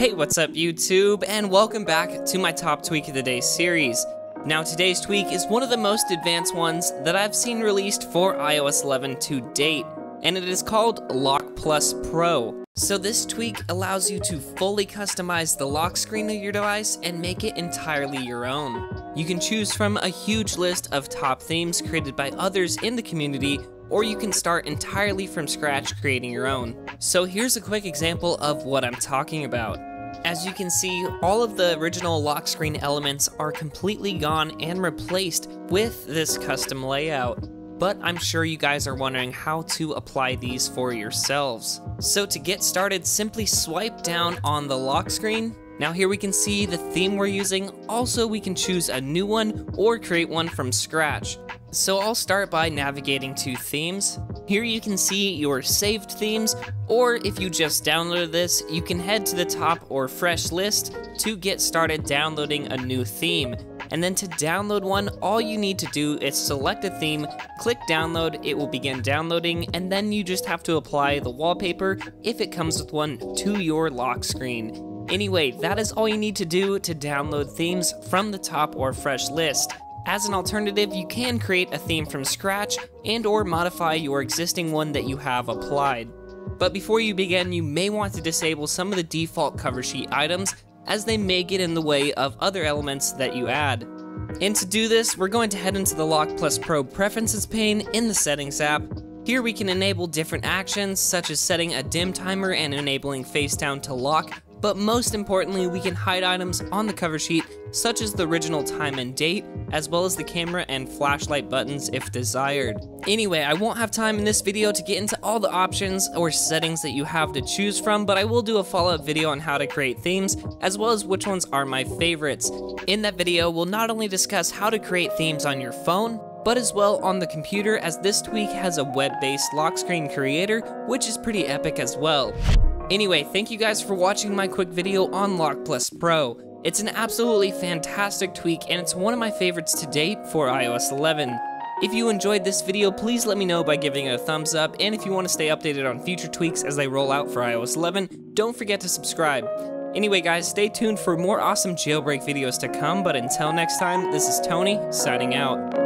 Hey, what's up YouTube, and welcome back to my Top Tweak of the Day series. Now today's tweak is one of the most advanced ones that I've seen released for iOS 11 to date, and it is called Lock Plus Pro. So this tweak allows you to fully customize the lock screen of your device and make it entirely your own. You can choose from a huge list of top themes created by others in the community, or you can start entirely from scratch creating your own. So here's a quick example of what I'm talking about. As you can see, all of the original lock screen elements are completely gone and replaced with this custom layout. But I'm sure you guys are wondering how to apply these for yourselves. So to get started, simply swipe down on the lock screen. Now here we can see the theme we're using. Also, we can choose a new one or create one from scratch. So I'll start by navigating to themes. Here you can see your saved themes, or if you just downloaded this, you can head to the top or fresh list to get started downloading a new theme. And then to download one, all you need to do is select a theme, click download, it will begin downloading, and then you just have to apply the wallpaper, if it comes with one, to your lock screen. Anyway, that is all you need to do to download themes from the top or fresh list. As an alternative, you can create a theme from scratch and or modify your existing one that you have applied. But before you begin, you may want to disable some of the default cover sheet items, as they may get in the way of other elements that you add. And to do this, we're going to head into the Lock Plus Pro Preferences pane in the Settings app. Here we can enable different actions, such as setting a dim timer and enabling face down to lock, but most importantly, we can hide items on the cover sheet, such as the original time and date, as well as the camera and flashlight buttons if desired. Anyway, I won't have time in this video to get into all the options or settings that you have to choose from, but I will do a follow-up video on how to create themes, as well as which ones are my favorites. In that video, we'll not only discuss how to create themes on your phone, but as well on the computer, as this tweak has a web-based lock screen creator, which is pretty epic as well. Anyway, thank you guys for watching my quick video on Lock Plus Pro. It's an absolutely fantastic tweak, and it's one of my favorites to date for iOS 11. If you enjoyed this video, please let me know by giving it a thumbs up, and if you want to stay updated on future tweaks as they roll out for iOS 11, don't forget to subscribe. Anyway guys, stay tuned for more awesome jailbreak videos to come, but until next time, this is Tony, signing out.